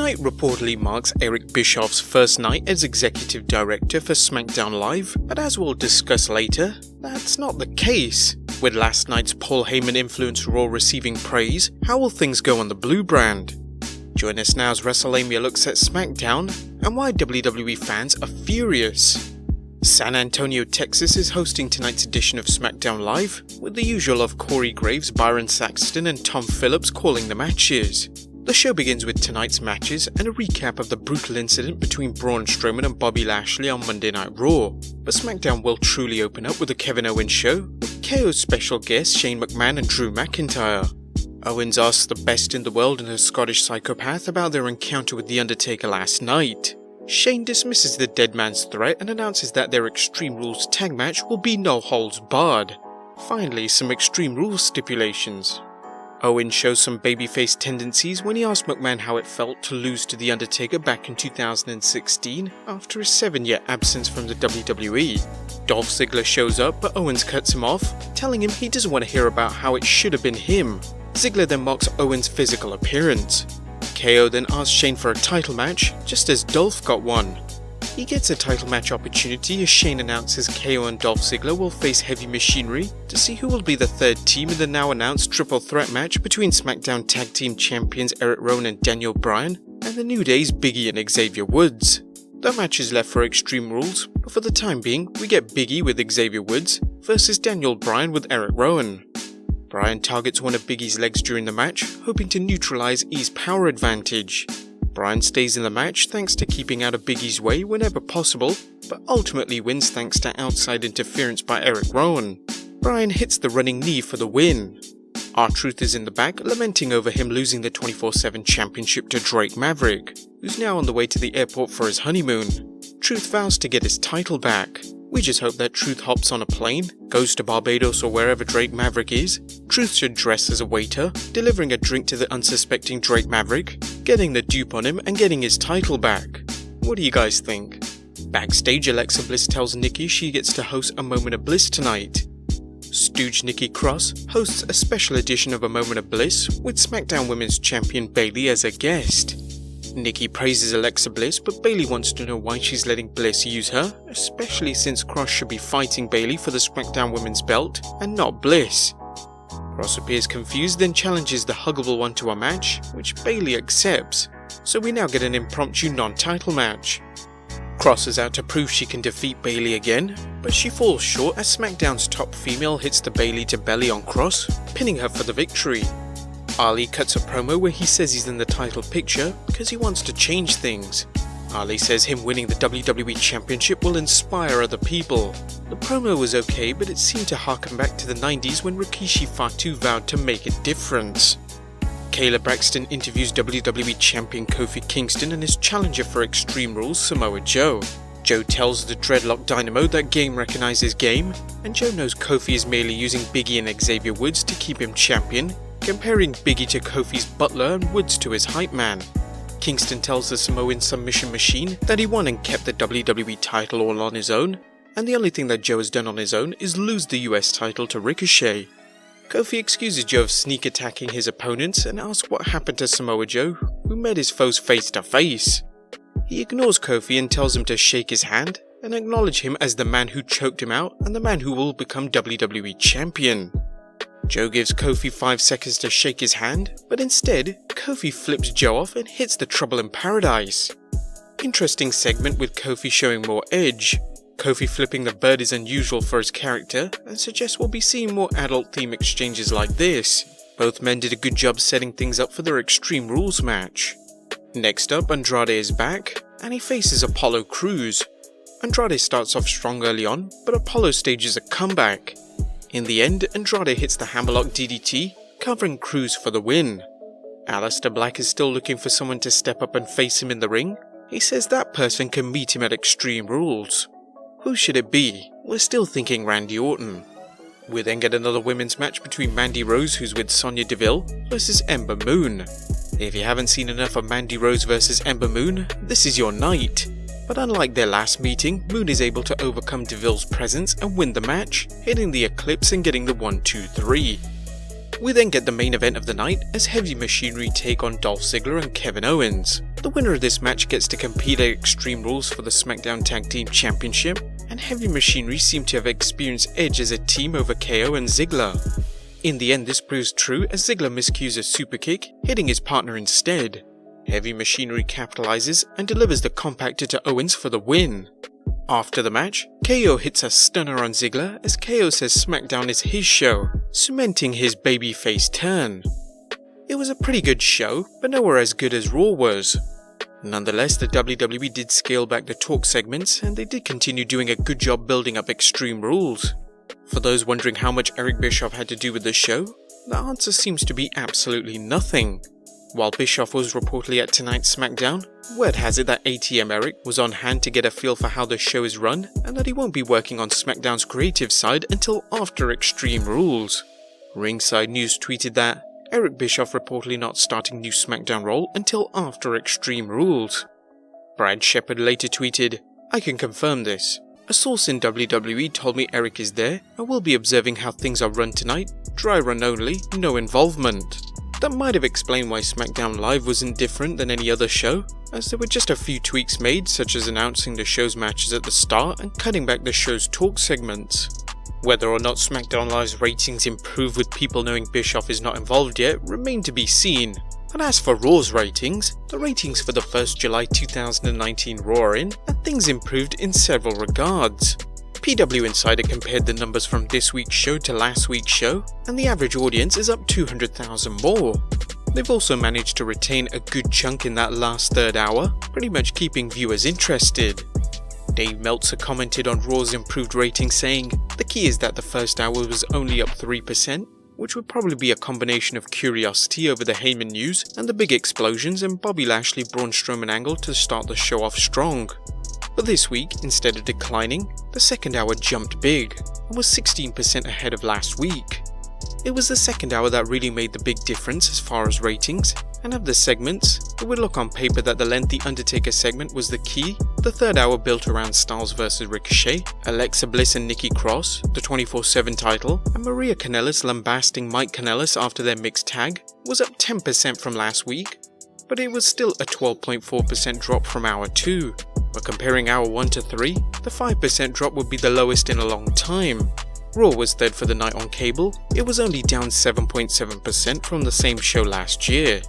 Tonight reportedly marks Eric Bischoff's first night as executive director for Smackdown Live, but as we'll discuss later, that's not the case. With last night's Paul Heyman-influenced RAW receiving praise, how will things go on the Blue brand? Join us now as Wrestlelamia looks at Smackdown and why WWE fans are furious. San Antonio, Texas is hosting tonight's edition of Smackdown Live, with the usual of Corey Graves, Byron Saxton and Tom Phillips calling the matches. The show begins with tonight's matches and a recap of the brutal incident between Braun Strowman and Bobby Lashley on Monday Night Raw. But Smackdown will truly open up with a Kevin Owens show, with KO's special guests Shane McMahon and Drew McIntyre. Owens asks the best in the world and a Scottish psychopath about their encounter with The Undertaker last night. Shane dismisses the dead man's threat and announces that their Extreme Rules tag match will be no holds barred. Finally, some Extreme Rules stipulations. Owens shows some babyface tendencies when he asks McMahon how it felt to lose to The Undertaker back in 2016 after a 7-year absence from the WWE. Dolph Ziggler shows up, but Owens cuts him off, telling him he doesn't want to hear about how it should have been him. Ziggler then mocks Owens' physical appearance. KO then asks Shane for a title match, just as Dolph got one. He gets a title match opportunity as Shane announces KO and Dolph Ziggler will face Heavy Machinery to see who will be the third team in the now announced triple threat match between SmackDown Tag Team Champions Eric Rowan and Daniel Bryan and the New Day's Big E and Xavier Woods. The match is left for Extreme Rules, but for the time being we get Big E with Xavier Woods versus Daniel Bryan with Eric Rowan. Bryan targets one of Big E's legs during the match, hoping to neutralize E's power advantage. Bryan stays in the match thanks to keeping out of Big E's way whenever possible, but ultimately wins thanks to outside interference by Eric Rowan. Bryan hits the running knee for the win. R-Truth is in the back, lamenting over him losing the 24/7 championship to Drake Maverick, who's now on the way to the airport for his honeymoon. Truth vows to get his title back. We just hope that Truth hops on a plane, goes to Barbados or wherever Drake Maverick is. Truth should dress as a waiter, delivering a drink to the unsuspecting Drake Maverick, getting the dupe on him and getting his title back. What do you guys think? Backstage, Alexa Bliss tells Nikki she gets to host a Moment of Bliss tonight. Stooge Nikki Cross hosts a special edition of A Moment of Bliss with SmackDown Women's Champion Bayley as a guest. Nikki praises Alexa Bliss, but Bayley wants to know why she's letting Bliss use her, especially since Cross should be fighting Bayley for the SmackDown Women's belt and not Bliss. Cross appears confused, then challenges the Huggable One to a match, which Bayley accepts, so we now get an impromptu non-title match. Cross is out to prove she can defeat Bayley again, but she falls short as SmackDown's top female hits the Bayley to belly on Cross, pinning her for the victory. Ali cuts a promo where he says he's in the title picture because he wants to change things. Ali says him winning the WWE Championship will inspire other people. The promo was okay, but it seemed to harken back to the 90s when Rikishi Fatu vowed to make a difference. Kayla Braxton interviews WWE Champion Kofi Kingston and his challenger for Extreme Rules, Samoa Joe. Joe tells the Dreadlock Dynamo that game recognizes game, and Joe knows Kofi is merely using Big E and Xavier Woods to keep him champion, comparing Big E to Kofi's butler and Woods to his hype man. Kingston tells the Samoan submission machine that he won and kept the WWE title all on his own, and the only thing that Joe has done on his own is lose the US title to Ricochet. Kofi excuses Joe of sneak attacking his opponents and asks what happened to Samoa Joe, who met his foes face to face. He ignores Kofi and tells him to shake his hand and acknowledge him as the man who choked him out and the man who will become WWE Champion. Joe gives Kofi 5 seconds to shake his hand, but instead, Kofi flips Joe off and hits the Trouble in Paradise. Interesting segment with Kofi showing more edge. Kofi flipping the bird is unusual for his character and suggests we'll be seeing more adult theme exchanges like this. Both men did a good job setting things up for their Extreme Rules match. Next up, Andrade is back, and he faces Apollo Cruz. Andrade starts off strong early on, but Apollo stages a comeback. In the end, Andrade hits the Hammerlock DDT, covering Cruz for the win. Aleister Black is still looking for someone to step up and face him in the ring. He says that person can meet him at Extreme Rules. Who should it be? We're still thinking Randy Orton. We then get another women's match between Mandy Rose, who's with Sonya Deville, versus Ember Moon. If you haven't seen enough of Mandy Rose versus Ember Moon, this is your night. But unlike their last meeting, Moon is able to overcome Deville's presence and win the match, hitting the Eclipse and getting the 1-2-3. We then get the main event of the night as Heavy Machinery take on Dolph Ziggler and Kevin Owens. The winner of this match gets to compete at Extreme Rules for the SmackDown Tag Team Championship, and Heavy Machinery seem to have experienced edge as a team over KO and Ziggler. In the end, this proves true as Ziggler miscues a superkick, hitting his partner instead. Heavy Machinery capitalizes and delivers the compactor to Owens for the win. After the match, KO hits a stunner on Ziggler as KO says SmackDown is his show, cementing his babyface turn. It was a pretty good show, but nowhere as good as Raw was. Nonetheless, the WWE did scale back the talk segments and they did continue doing a good job building up Extreme Rules. For those wondering how much Eric Bischoff had to do with the show, the answer seems to be absolutely nothing. While Bischoff was reportedly at tonight's SmackDown, word has it that ATM Eric was on hand to get a feel for how the show is run and that he won't be working on SmackDown's creative side until after Extreme Rules. Ringside News tweeted that Eric Bischoff reportedly not starting new SmackDown role until after Extreme Rules. Brad Shepard later tweeted, "I can confirm this. A source in WWE told me Eric is there and will be observing how things are run tonight, dry run only, no involvement." That might have explained why SmackDown Live wasn't different than any other show, as there were just a few tweaks made, such as announcing the show's matches at the start and cutting back the show's talk segments. Whether or not SmackDown Live's ratings improve with people knowing Bischoff is not involved yet remain to be seen. And as for Raw's ratings, the ratings for the first July 2019 Raw are in, and things improved in several regards. PW Insider compared the numbers from this week's show to last week's show, and the average audience is up 200,000 more. They've also managed to retain a good chunk in that last third hour, pretty much keeping viewers interested. Dave Meltzer commented on Raw's improved rating saying, "The key is that the first hour was only up 3%, which would probably be a combination of curiosity over the Heyman news and the big explosions and Bobby Lashley Braun Strowman angle to start the show off strong." But this week, instead of declining, the second hour jumped big and was 16% ahead of last week. It was the second hour that really made the big difference as far as ratings, and of the segments, it would look on paper that the lengthy Undertaker segment was the key. The third hour built around Styles vs Ricochet, Alexa Bliss and Nikki Cross, the 24/7 title, and Maria Kanellis lambasting Mike Kanellis after their mixed tag, was up 10% from last week, but it was still a 12.4% drop from hour 2. But comparing hour 1 to 3, the 5% drop would be the lowest in a long time. Raw was third for the night on cable, it was only down 7.7% from the same show last year.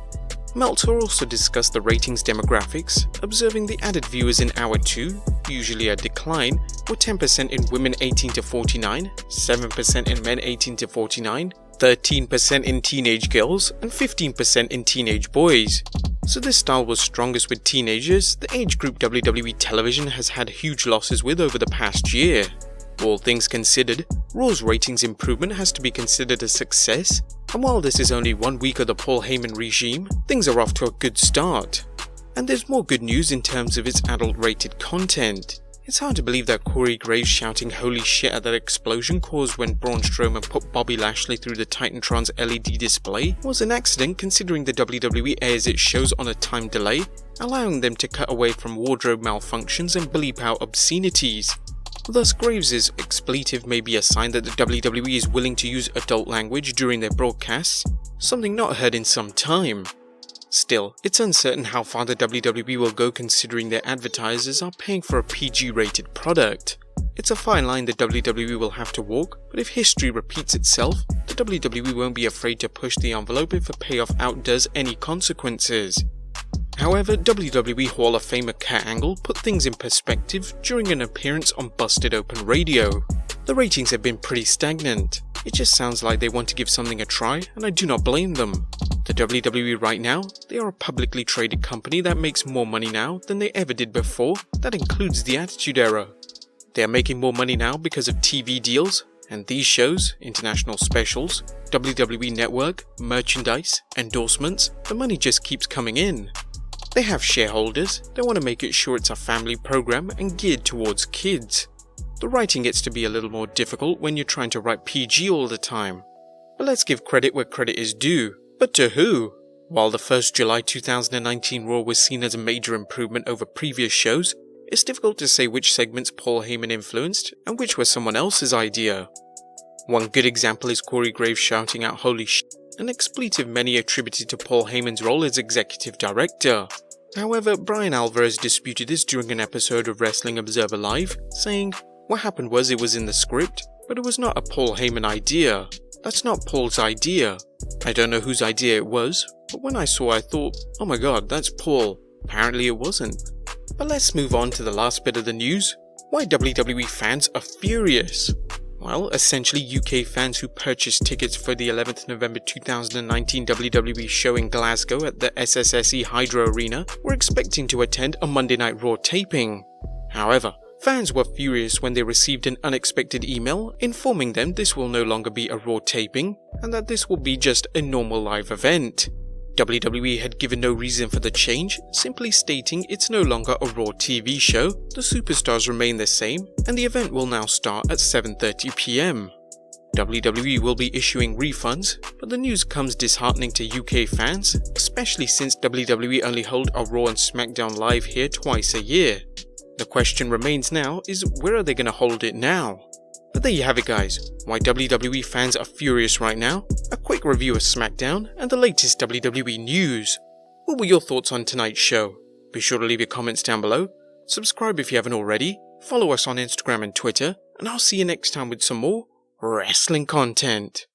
Meltzer also discussed the ratings demographics, observing the added viewers in hour 2, usually a decline, were 10% in women 18 to 49, 7% in men 18 to 49, 13% in teenage girls, and 15% in teenage boys. So this style was strongest with teenagers, the age group WWE television has had huge losses with over the past year. All things considered, Raw's ratings improvement has to be considered a success, and while this is only 1 week of the Paul Heyman regime, things are off to a good start. And there's more good news in terms of its adult-rated content. It's hard to believe that Corey Graves shouting "holy shit" at that explosion caused when Braun Strowman put Bobby Lashley through the Titantron's LED display was an accident, considering the WWE airs its shows on a time delay, allowing them to cut away from wardrobe malfunctions and bleep out obscenities. Thus, Graves' expletive may be a sign that the WWE is willing to use adult language during their broadcasts, something not heard in some time. Still, it's uncertain how far the WWE will go considering their advertisers are paying for a PG-rated product. It's a fine line the WWE will have to walk, but if history repeats itself, the WWE won't be afraid to push the envelope if a payoff outdoes any consequences. However, WWE Hall of Famer Kurt Angle put things in perspective during an appearance on Busted Open Radio. The ratings have been pretty stagnant. It just sounds like they want to give something a try, and I do not blame them. The WWE right now, they are a publicly traded company that makes more money now than they ever did before. That includes the Attitude Era. They are making more money now because of TV deals, and these shows, international specials, WWE Network, merchandise, endorsements, the money just keeps coming in. They have shareholders, they want to make it sure it's a family program and geared towards kids. The writing gets to be a little more difficult when you're trying to write PG all the time. But let's give credit where credit is due. But to who? While the first July 2019 Raw was seen as a major improvement over previous shows, it's difficult to say which segments Paul Heyman influenced and which were someone else's idea. One good example is Corey Graves shouting out "holy shit," an expletive many attributed to Paul Heyman's role as executive director. However, Brian Alvarez disputed this during an episode of Wrestling Observer Live, saying, "What happened was it was in the script, but it was not a Paul Heyman idea. That's not Paul's idea. I don't know whose idea it was, but when I saw I thought, oh my god, that's Paul. Apparently it wasn't." But let's move on to the last bit of the news. Why WWE fans are furious. Well, essentially UK fans who purchased tickets for the 11th November 2019 WWE show in Glasgow at the SSSE Hydro Arena were expecting to attend a Monday Night Raw taping. However, fans were furious when they received an unexpected email informing them this will no longer be a Raw taping and that this will be just a normal live event. WWE had given no reason for the change, simply stating it's no longer a Raw TV show, the superstars remain the same, and the event will now start at 7:30 PM. WWE will be issuing refunds, but the news comes disheartening to UK fans, especially since WWE only hold a Raw and Smackdown live here twice a year. The question remains now is where are they going to hold it now? But there you have it guys, why WWE fans are furious right now, a quick review of SmackDown, and the latest WWE news. What were your thoughts on tonight's show? Be sure to leave your comments down below, subscribe if you haven't already, follow us on Instagram and Twitter, and I'll see you next time with some more wrestling content.